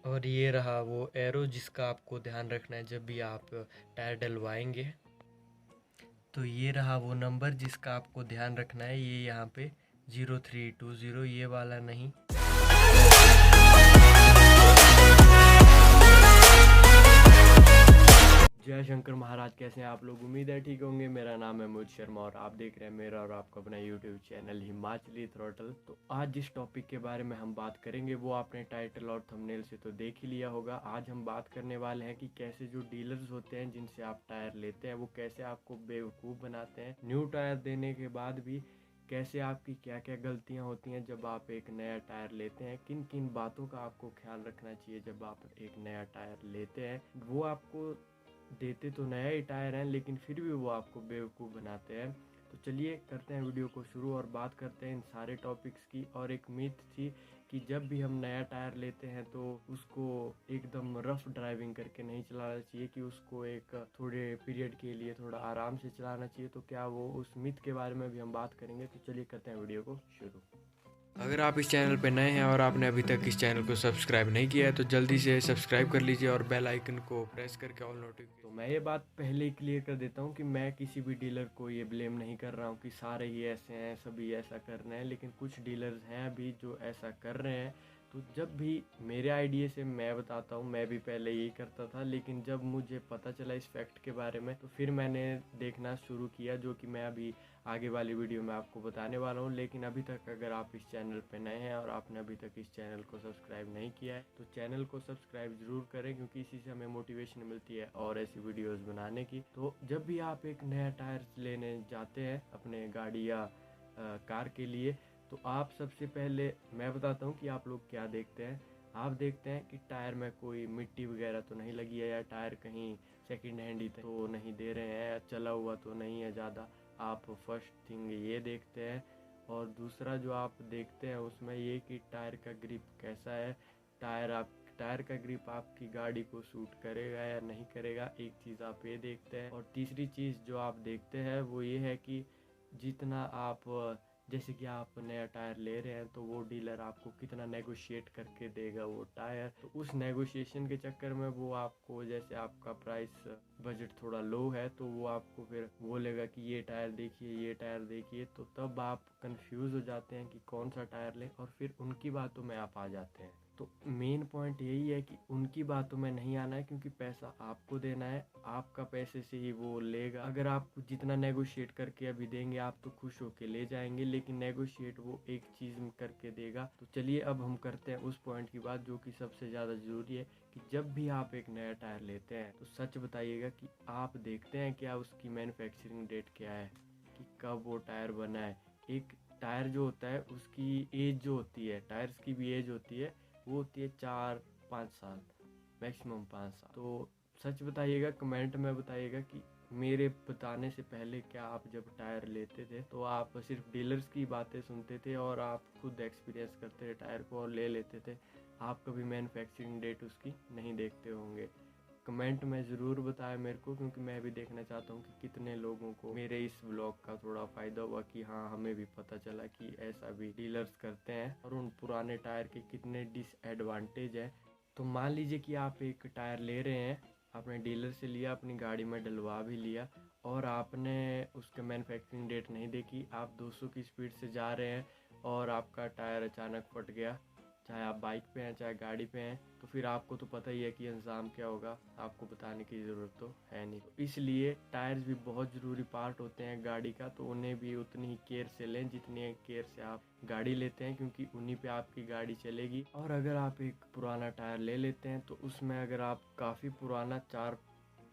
और ये रहा वो एरो जिसका आपको ध्यान रखना है जब भी आप टायर डलवाएंगे। तो ये रहा वो नंबर जिसका आपको ध्यान रखना है, ये यहाँ पे 0320, ये वाला नहीं। जय शंकर महाराज, कैसे हैं आप लोग? उम्मीद है ठीक होंगे। मेरा नाम है मोहित शर्मा और आप देख रहे हैं मेरा और आपका अपना यूट्यूब चैनल हिमाचली थ्रॉटल। तो आज जिस टॉपिक के बारे में हम बात करेंगे वो आपने टाइटल और थंबनेल से तो देख ही लिया होगा। आज हम बात करने वाले हैं कि कैसे जो डीलर्स होते हैं जिनसे आप टायर लेते हैं वो कैसे आपको बेवकूफ़ बनाते हैं। न्यू टायर देने के बाद भी कैसे आपकी क्या क्या गलतियां होती हैं जब आप एक नया टायर लेते हैं, किन किन बातों का आपको ख्याल रखना चाहिए जब आप एक नया टायर लेते हैं। वो आपको देते तो नया ही टायर हैं लेकिन फिर भी वो आपको बेवकूफ़ बनाते हैं। तो चलिए करते हैं वीडियो को शुरू और बात करते हैं इन सारे टॉपिक्स की। और एक मिथ थी कि जब भी हम नया टायर लेते हैं तो उसको एकदम रफ ड्राइविंग करके नहीं चलाना चाहिए, कि उसको एक थोड़े पीरियड के लिए थोड़ा आराम से चलाना चाहिए। तो क्या वो उस मिथ के बारे में भी हम बात करेंगे। तो चलिए करते हैं वीडियो को शुरू। अगर आप इस चैनल पर नए हैं और आपने अभी तक इस चैनल को सब्सक्राइब नहीं किया है तो जल्दी से सब्सक्राइब कर लीजिए और बेल आइकन को प्रेस करके ऑल नोटिफिकेशन। तो मैं ये बात पहले ही क्लियर कर देता हूँ कि मैं किसी भी डीलर को ये ब्लेम नहीं कर रहा हूँ कि सारे ही ऐसे हैं, सभी ऐसा कर रहे हैं, लेकिन कुछ डीलर्स हैं अभी जो ऐसा कर रहे हैं। तो जब भी मेरे आइडिया से मैं बताता हूँ, मैं भी पहले यही करता था, लेकिन जब मुझे पता चला इस फैक्ट के बारे में तो फिर मैंने देखना शुरू किया, जो कि मैं अभी आगे वाली वीडियो में आपको बताने वाला हूँ। लेकिन अभी तक अगर आप इस चैनल पे नए हैं और आपने अभी तक इस चैनल को सब्सक्राइब नहीं किया है तो चैनल को सब्सक्राइब ज़रूर करें, क्योंकि इसी से हमें मोटिवेशन मिलती है और ऐसी वीडियोस बनाने की। तो जब भी आप एक नया टायर लेने जाते हैं अपने गाड़ी या कार के लिए, तो आप सबसे पहले मैं बताता हूँ कि आप लोग क्या देखते हैं। आप देखते हैं कि टायर में कोई मिट्टी वगैरह तो नहीं लगी है, या टायर कहीं सेकंड हैंड ही तो नहीं दे रहे हैं, या चला हुआ तो नहीं है ज़्यादा। आप फर्स्ट थिंग ये देखते हैं। और दूसरा जो आप देखते हैं उसमें ये कि टायर का ग्रिप कैसा है। टायर का ग्रिप आपकी गाड़ी को सूट करेगा या नहीं करेगा, एक चीज़ आप ये देखते हैं। और तीसरी चीज़ जो आप देखते हैं वो ये है कि जितना आप, जैसे कि आप नया टायर ले रहे हैं तो वो डीलर आपको कितना नेगोशिएट करके देगा वो टायर। तो उस नेगोशिएशन के चक्कर में वो आपको, जैसे आपका प्राइस बजट थोड़ा लो है तो वो आपको फिर बोलेगा कि ये टायर देखिए, ये टायर देखिए। तो तब आप कंफ्यूज हो जाते हैं कि कौन सा टायर लें, और फिर उनकी बातों में आप आ जाते हैं। तो मेन पॉइंट यही है कि उनकी बातों में नहीं आना है, क्योंकि पैसा आपको देना है, आपका पैसे से ही वो लेगा। अगर आप जितना नेगोशिएट करके अभी देंगे आप तो खुश होके ले जाएंगे, लेकिन नेगोशिएट वो एक चीज़ में करके देगा। तो चलिए अब हम करते हैं उस पॉइंट की बात जो कि सबसे ज़्यादा ज़रूरी है, कि जब भी आप एक नया टायर लेते हैं तो सच बताइएगा कि आप देखते हैं क्या उसकी मैन्युफैक्चरिंग डेट क्या है, कि कब वो टायर बना है। एक टायर जो होता है उसकी एज जो होती है, टायर्स की भी एज होती है, वो होती है 4-5 साल, मैक्सिमम 5 साल। तो सच बताइएगा, कमेंट में बताइएगा कि मेरे बताने से पहले क्या आप जब टायर लेते थे तो आप सिर्फ डीलर्स की बातें सुनते थे और आप खुद एक्सपीरियंस करते थे टायर को और ले लेते थे, आप कभी मैन्युफैक्चरिंग डेट उसकी नहीं देखते होंगे। कमेंट में ज़रूर बताएं मेरे को, क्योंकि मैं भी देखना चाहता हूँ कि कितने लोगों को मेरे इस ब्लॉग का थोड़ा फ़ायदा हुआ, कि हाँ हमें भी पता चला कि ऐसा भी डीलर्स करते हैं और उन पुराने टायर के कितने डिसएडवांटेज है। तो मान लीजिए कि आप एक टायर ले रहे हैं, आपने डीलर से लिया, अपनी गाड़ी में डलवा भी लिया, और आपने उसका मैन्युफैक्चरिंग डेट नहीं देखी, आप 200 की स्पीड से जा रहे हैं और आपका टायर अचानक फट गया, चाहे आप बाइक पे हैं चाहे गाड़ी पे हैं, तो फिर आपको तो पता ही है कि अंजाम क्या होगा, आपको बताने की ज़रूरत तो है नहीं। तो इसलिए टायर्स भी बहुत ज़रूरी पार्ट होते हैं गाड़ी का, तो उन्हें भी उतनी ही केयर से लें जितनी केयर से आप गाड़ी लेते हैं, क्योंकि उन्हीं पे आपकी गाड़ी चलेगी। और अगर आप एक पुराना टायर ले लेते हैं तो उसमें अगर आप काफ़ी पुराना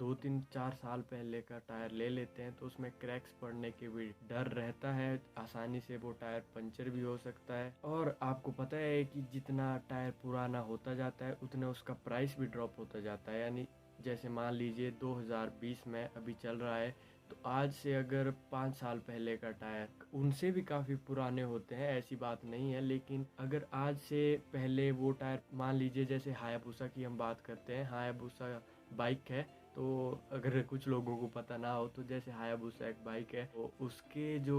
2-3-4 साल पहले का टायर ले लेते हैं तो उसमें क्रैक्स पड़ने के भी डर रहता है, आसानी से वो टायर पंचर भी हो सकता है। और आपको पता है कि जितना टायर पुराना होता जाता है उतना उसका प्राइस भी ड्रॉप होता जाता है। यानी जैसे मान लीजिए 2020 में अभी चल रहा है, तो आज से अगर 5 साल पहले का टायर, उनसे भी काफ़ी पुराने होते हैं, ऐसी बात नहीं है, लेकिन अगर आज से पहले वो टायर, मान लीजिए जैसे हायाबुसा की हम बात करते हैं, हायाबुसा बाइक है, तो अगर कुछ लोगों को पता ना हो तो जैसे हायाबुसा एक बाइक है, तो उसके जो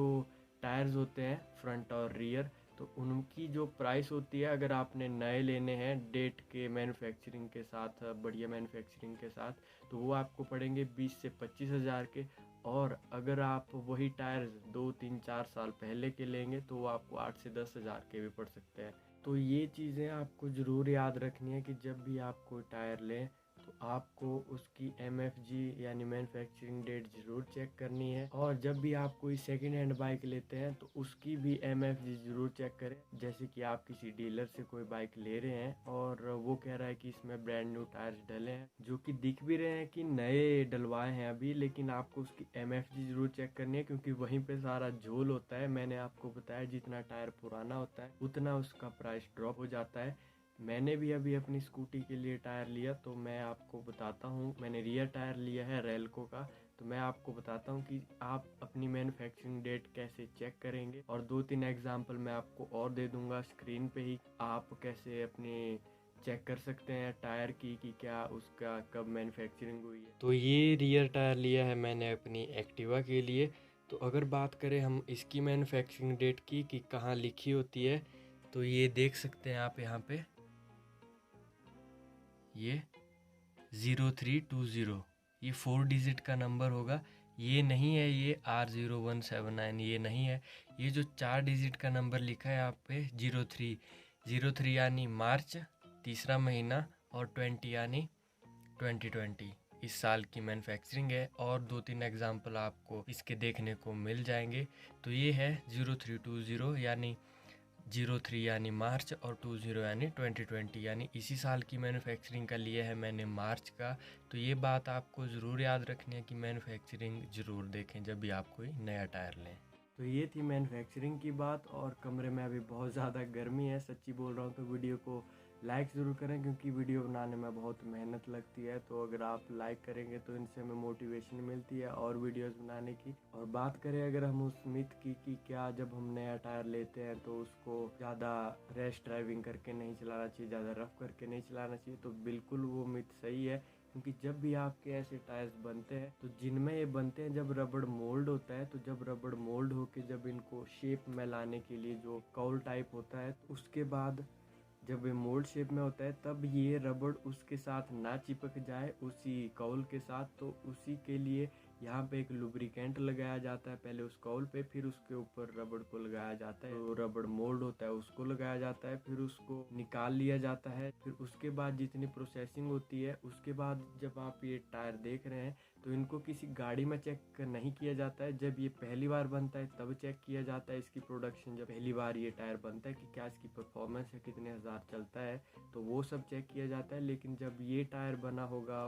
टायर्स होते हैं फ्रंट और रियर, तो उनकी जो प्राइस होती है, अगर आपने नए लेने हैं डेट के मैन्युफैक्चरिंग के साथ, बढ़िया मैन्युफैक्चरिंग के साथ, तो वो आपको पड़ेंगे 20 से 25 हज़ार के। और अगर आप वही टायर 2 3 4 साल पहले के लेंगे तो वो आपको 8 से 10 हज़ार के भी पड़ सकते हैं। तो ये चीज़ें आपको ज़रूर याद रखनी है कि जब भी आप कोई टायर लें तो आपको उसकी MFG यानी मैन्युफैक्चरिंग डेट ज़रूर चेक करनी है। और जब भी आप कोई सेकेंड हैंड बाइक लेते हैं तो उसकी भी MFG ज़रूर चेक करें। जैसे कि आप किसी डीलर से कोई बाइक ले रहे हैं और वो कह रहा है कि इसमें ब्रांड न्यू टायर्स डले हैं, जो कि दिख भी रहे हैं कि नए डलवाए हैं अभी, लेकिन आपको उसकी MFG ज़रूर चेक करनी है, क्योंकि वहीं पे सारा झोल होता है। मैंने आपको बताया जितना टायर पुराना होता है उतना उसका प्राइस ड्रॉप हो जाता है। मैंने भी अभी अपनी स्कूटी के लिए टायर लिया, तो मैं आपको बताता हूँ। मैंने रियर टायर लिया है रेलको का, तो मैं आपको बताता हूँ कि आप अपनी मैन्युफैक्चरिंग डेट कैसे चेक करेंगे, और 2 3 एग्जांपल मैं आपको और दे दूंगा स्क्रीन पे ही, आप कैसे अपनी चेक कर सकते हैं टायर की कि क्या उसका कब मैन्युफैक्चरिंग हुई है। तो ये रियर टायर लिया है मैंने अपनी एक्टिवा के लिए। तो अगर बात करें हम इसकी मैन्युफैक्चरिंग डेट की कि कहाँ लिखी होती है, तो ये देख सकते हैं आप यहाँ पे, ये 0320, ये 4 डिजिट का नंबर होगा। ये नहीं है ये R0179, ये नहीं है। ये जो 4 डिजिट का नंबर लिखा है आप पे 03 यानी मार्च, तीसरा महीना, और 20 यानी 2020, इस साल की मैन्युफैक्चरिंग है। और 2 3 एग्जांपल आपको इसके देखने को मिल जाएंगे। तो ये है 0320 यानी 03 यानी मार्च, और 20 यानी 2020, यानी इसी साल की मैन्युफैक्चरिंग का लिया है मैंने, मार्च का। तो ये बात आपको ज़रूर याद रखनी है कि मैन्युफैक्चरिंग ज़रूर देखें जब भी आप कोई नया टायर लें। तो ये थी मैन्युफैक्चरिंग की बात। और कमरे में अभी बहुत ज़्यादा गर्मी है, सच्ची बोल रहा हूँ। तो वीडियो को लाइक ज़रूर करें, क्योंकि वीडियो बनाने में बहुत मेहनत लगती है। तो अगर आप लाइक करेंगे तो इनसे हमें मोटिवेशन मिलती है और वीडियोस बनाने की। और बात करें अगर हम उस मिथ की कि क्या जब हम नया टायर लेते हैं तो उसको ज़्यादा रैश ड्राइविंग करके नहीं चलाना चाहिए, ज़्यादा रफ करके नहीं चलाना चाहिए, तो बिल्कुल वो मिथ सही है। क्योंकि जब भी आपके ऐसे टायर्स बनते हैं, तो जिनमें ये बनते हैं जब रबड़ मोल्ड होता है, तो जब रबड़ मोल्ड होके जब इनको शेप में लाने के लिए जो कौल टाइप होता है, तो उसके बाद जब ये मोल्ड शेप में होता है तब ये रबड़ उसके साथ ना चिपक जाए उसी कौल के साथ, तो उसी के लिए यहाँ पे एक लुब्रिकेंट लगाया जाता है पहले उस कौल पे, फिर उसके ऊपर रबड़ को लगाया जाता है। तो रबड़ मोल्ड होता है उसको लगाया जाता है, फिर उसको निकाल लिया जाता है। फिर उसके बाद जितनी प्रोसेसिंग होती है, उसके बाद जब आप ये टायर देख रहे हैं तो इनको किसी गाड़ी में चेक नहीं किया जाता है। जब ये पहली बार बनता है तब चेक किया जाता है इसकी प्रोडक्शन, जब पहली बार ये टायर बनता है कि क्या इसकी परफॉर्मेंस है, कितने हज़ार चलता है, तो वो सब चेक किया जाता है। लेकिन जब ये टायर बना होगा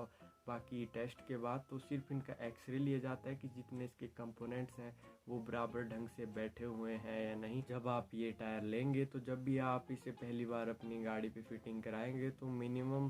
बाकी टेस्ट के बाद, तो सिर्फ इनका एक्सरे लिया जाता है कि जितने इसके कंपोनेंट्स हैं वो बराबर ढंग से बैठे हुए हैं या नहीं। जब आप ये टायर लेंगे तो जब भी आप इसे पहली बार अपनी गाड़ी पे फिटिंग कराएंगे तो मिनिमम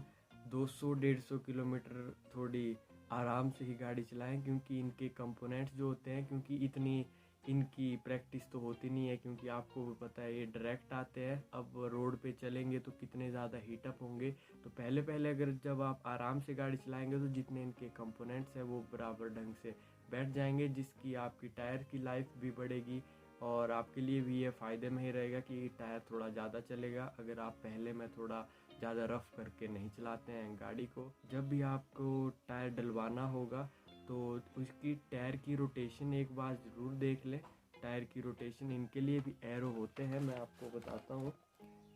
200 150 किलोमीटर थोड़ी आराम से ही गाड़ी चलाएं, क्योंकि इनके कंपोनेंट्स जो होते हैं, क्योंकि इतनी इनकी प्रैक्टिस तो होती नहीं है, क्योंकि आपको भी पता है ये डायरेक्ट आते हैं। अब रोड पे चलेंगे तो कितने ज़्यादा हीटअप होंगे। तो पहले पहले अगर जब आप आराम से गाड़ी चलाएंगे तो जितने इनके कंपोनेंट्स हैं वो बराबर ढंग से बैठ जाएंगे, जिसकी आपकी टायर की लाइफ भी बढ़ेगी। और आपके लिए भी ये फ़ायदे में ही रहेगा कि टायर थोड़ा ज़्यादा चलेगा, अगर आप पहले में थोड़ा ज़्यादा रफ करके नहीं चलाते हैं गाड़ी को। जब भी आपको टायर डलवाना होगा तो उसकी टायर की रोटेशन एक बार ज़रूर देख लें। टायर की रोटेशन, इनके लिए भी एरो होते हैं, मैं आपको बताता हूँ।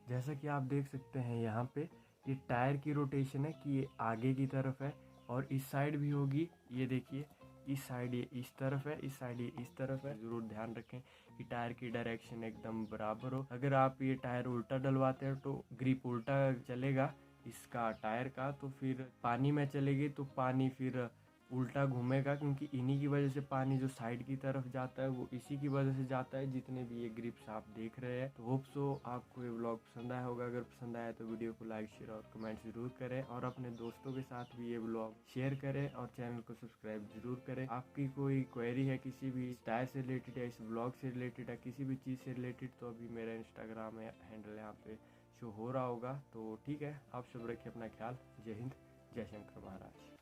जैसा कि आप देख सकते हैं यहाँ पे, ये टायर की रोटेशन है कि ये आगे की तरफ है, और इस साइड भी होगी। ये देखिए, इस साइड ये इस तरफ है, इस साइड ये इस तरफ है। ज़रूर ध्यान रखें कि टायर की डायरेक्शन एकदम बराबर हो। अगर आप ये टायर उल्टा डलवाते हैं तो ग्रिप उल्टा चलेगा इसका टायर का, तो फिर पानी में चलेगी तो पानी फिर उल्टा घूमेगा, क्योंकि इन्हीं की वजह से पानी जो साइड की तरफ जाता है वो इसी की वजह से जाता है, जितने भी ये ग्रिप्स आप देख रहे हैं। तो होप सो आपको ये व्लॉग पसंद आया होगा। अगर पसंद आया तो वीडियो को लाइक शेयर और कमेंट जरूर करें, और अपने दोस्तों के साथ भी ये व्लॉग शेयर करें, और चैनल को सब्सक्राइब जरूर करें। आपकी कोई क्वेरी है किसी भी टायर से रिलेटेड है, इस व्लॉग से रिलेटेड है, किसी भी चीज़ से रिलेटेड, तो अभी मेरा इंस्टाग्राम हैंडल यहाँ पे शो हो रहा होगा। तो ठीक है, आप सब रखिए अपना ख्याल। जय हिंद, जय शंकर महाराज।